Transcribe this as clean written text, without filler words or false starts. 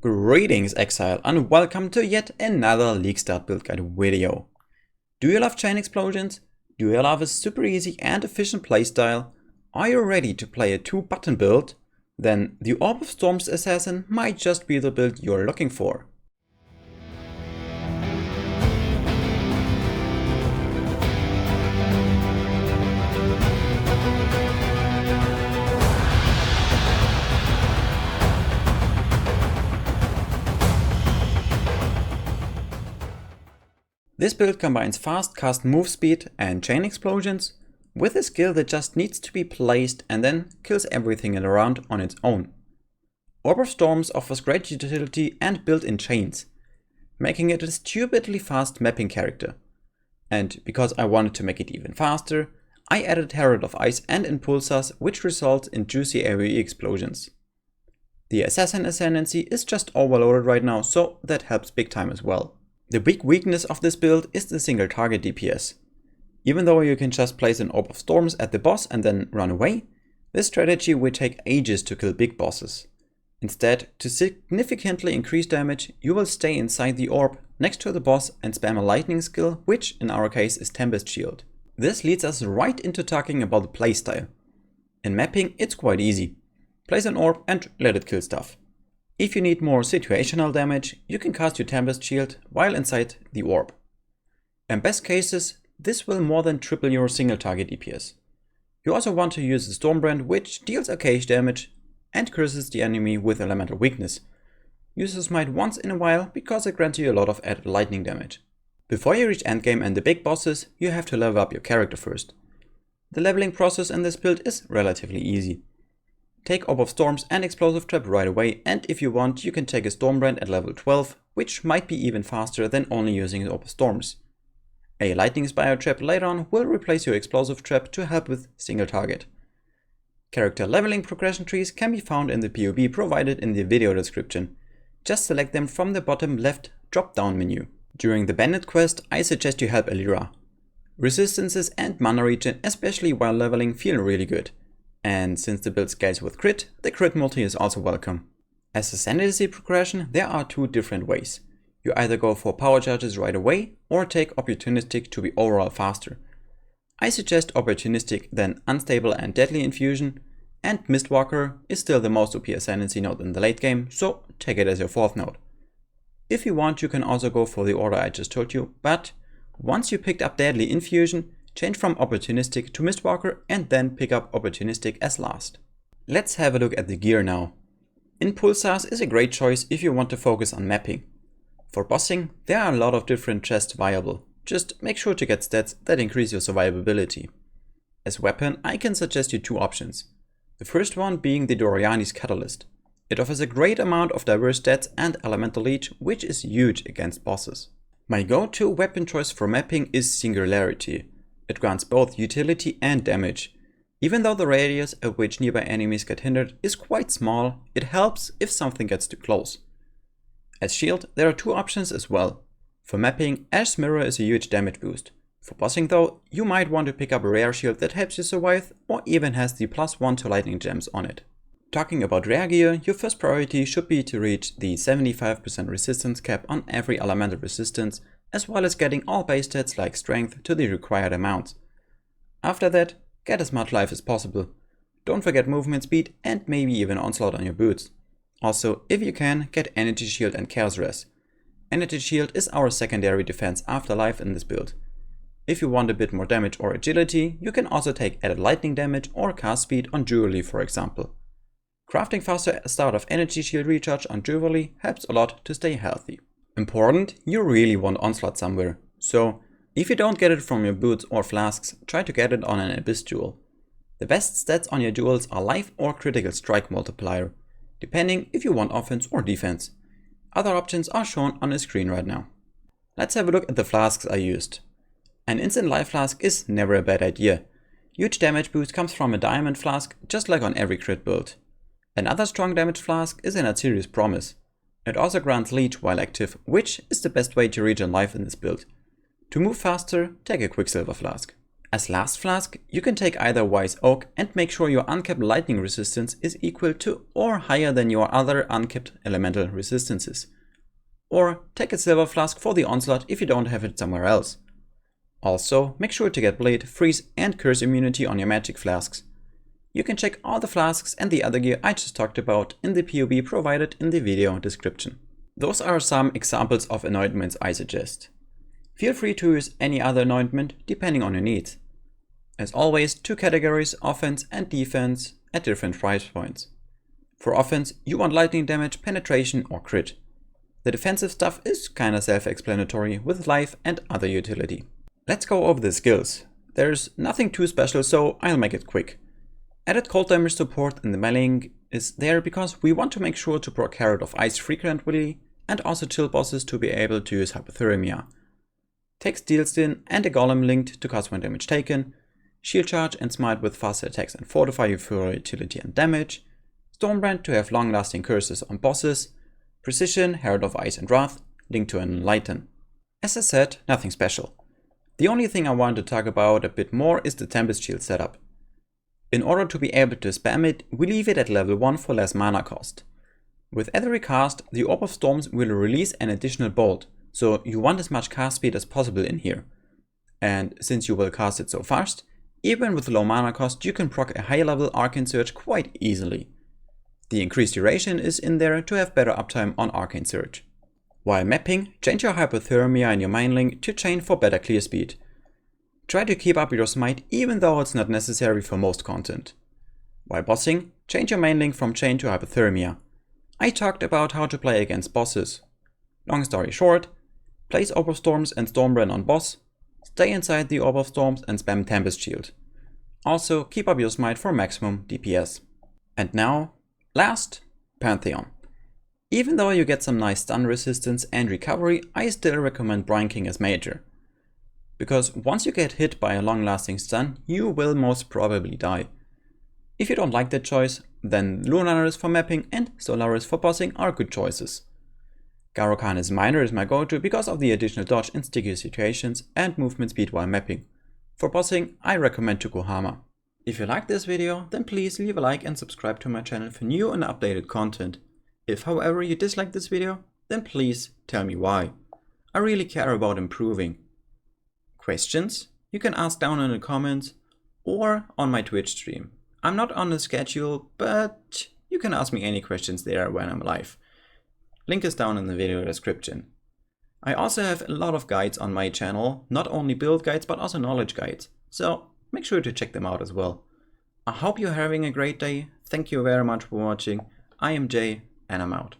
Greetings Exile and welcome to yet another League Start Build Guide video. Do you love chain explosions? Do you love a super easy and efficient playstyle? Are you ready to play a 2-button build? Then the Orb of Storms Assassin might just be the build you're looking for. This build combines fast cast move speed and chain explosions with a skill that just needs to be placed and then kills everything around on its own. Orb of Storms offers great utility and built-in chains, making it a stupidly fast mapping character. And because I wanted to make it even faster, I added Herald of Ice and Impulsars, which results in juicy AoE explosions. The Assassin Ascendancy is just overloaded right now, so that helps big time as well. The big weakness of this build is the single target DPS. Even though you can just place an Orb of Storms at the boss and then run away, this strategy will take ages to kill big bosses. Instead, to significantly increase damage, you will stay inside the orb next to the boss and spam a lightning skill, which in our case is Tempest Shield. This leads us right into talking about the playstyle. In mapping, it's quite easy. Place an orb and let it kill stuff. If you need more situational damage, you can cast your Tempest Shield while inside the orb. In best cases, this will more than triple your single target DPS. You also want to use the Stormbrand, which deals occasional damage and curses the enemy with elemental weakness. Use the Smite once in a while because it grants you a lot of added lightning damage. Before you reach endgame and the big bosses, you have to level up your character first. The leveling process in this build is relatively easy. Take Orb of Storms and Explosive Trap right away, and if you want, you can take a Stormbrand at level 12, which might be even faster than only using Orb of Storms. A Lightning Spire Trap later on will replace your Explosive Trap to help with single target. Character leveling progression trees can be found in the PoE provided in the video description. Just select them from the bottom left drop-down menu. During the Bandit quest, I suggest you help Elira. Resistances and mana regen, especially while leveling, feel really good. And since the build scales with crit, the crit multi is also welcome. As Ascendancy Progession, there are two different ways. You either go for power charges right away or take Opportunistic to be overall faster. I suggest Opportunistic, then Unstable and Deadly Infusion, and Mistwalker is still the most OP Ascendancy node in the late game, so take it as your fourth node. If you want, you can also go for the order I just told you, but once you picked up Deadly Infusion, change from Opportunistic to Mistwalker and then pick up Opportunistic as last. Let's have a look at the gear now. Impulsars is a great choice if you want to focus on mapping. For bossing, there are a lot of different chests viable. Just make sure to get stats that increase your survivability. As weapon, I can suggest you two options. The first one being the Doriani's Catalyst. It offers a great amount of diverse stats and elemental leech, which is huge against bosses. My go-to weapon choice for mapping is Singularity. It grants both utility and damage. Even though the radius at which nearby enemies get hindered is quite small, it helps if something gets too close. As shield, there are two options as well. For mapping, Ash's Mirror is a huge damage boost. For bossing though, you might want to pick up a rare shield that helps you survive or even has the +1 to lightning gems on it. Talking about rare gear, your first priority should be to reach the 75% resistance cap on every elemental resistance, as well as getting all base stats like strength to the required amount. After that, get as much life as possible. Don't forget movement speed and maybe even onslaught on your boots. Also, if you can, get Energy Shield and Chaos Res. Energy Shield is our secondary defense after life in this build. If you want a bit more damage or agility, you can also take added lightning damage or cast speed on Jewelry for example. Crafting faster start of Energy Shield recharge on Jewelry helps a lot to stay healthy. Important, you really want Onslaught somewhere, so if you don't get it from your boots or flasks, try to get it on an Abyss jewel. The best stats on your jewels are life or critical strike multiplier, depending if you want offense or defense. Other options are shown on the screen right now. Let's have a look at the flasks I used. An instant life flask is never a bad idea. Huge damage boost comes from a diamond flask, just like on every crit build. Another strong damage flask is an Asirius Promise. It also grants leech while active, which is the best way to regen life in this build. To move faster, take a Quicksilver Flask. As last flask, you can take either Wise Oak and make sure your uncapped lightning resistance is equal to or higher than your other uncapped elemental resistances. Or take a silver flask for the onslaught if you don't have it somewhere else. Also, make sure to get Blade, Freeze and Curse immunity on your magic flasks. You can check all the flasks and the other gear I just talked about in the PoE provided in the video description. Those are some examples of anointments I suggest. Feel free to use any other anointment depending on your needs. As always, 2 categories, offense and defense, at different price points. For offense, you want lightning damage, penetration or crit. The defensive stuff is kinda self-explanatory with life and other utility. Let's go over the skills. There's nothing too special, so I'll make it quick. Added cold damage support in the meleeing is there because we want to make sure to proc Herald of Ice frequently and also chill bosses to be able to use hypothermia. Take Steel Stin and a Golem linked to cause 1 damage taken, Shield Charge and Smite with faster attacks and fortify you for utility and damage, Stormbrand to have long lasting curses on bosses, Precision, Herald of Ice and Wrath, linked to Enlighten. As I said, nothing special. The only thing I want to talk about a bit more is the Tempest Shield setup. In order to be able to spam it, we leave it at level 1 for less mana cost. With every cast, the Orb of Storms will release an additional bolt, so you want as much cast speed as possible in here. And since you will cast it so fast, even with low mana cost you can proc a high level Arcane Surge quite easily. The increased duration is in there to have better uptime on Arcane Surge. While mapping, change your hypothermia and your Mind Link to chain for better clear speed. Try to keep up your smite even though it's not necessary for most content. While bossing, change your Mind Link from chain to hypothermia. I talked about how to play against bosses. Long story short, place Orb of Storms and Stormbrand on boss, stay inside the Orb of Storms and spam Tempest Shield. Also keep up your smite for maximum DPS. And now, last, Pantheon. Even though you get some nice stun resistance and recovery, I still recommend Brine King as major. Because once you get hit by a long lasting stun, you will most probably die. If you don't like that choice, then Lunaris for mapping and Solaris for bossing are good choices. Garrokanis Minor is my go-to because of the additional dodge in sticky situations and movement speed while mapping. For bossing, I recommend Tukuhama. If you like this video, then please leave a like and subscribe to my channel for new and updated content. If however you dislike this video, then please tell me why. I really care about improving. Questions? You can ask down in the comments or on my Twitch stream. I'm not on the schedule, but you can ask me any questions there when I'm live. Link is down in the video description. I also have a lot of guides on my channel, not only build guides but also knowledge guides, so make sure to check them out as well. I hope you're having a great day. Thank you very much for watching. I am Jay and I'm out.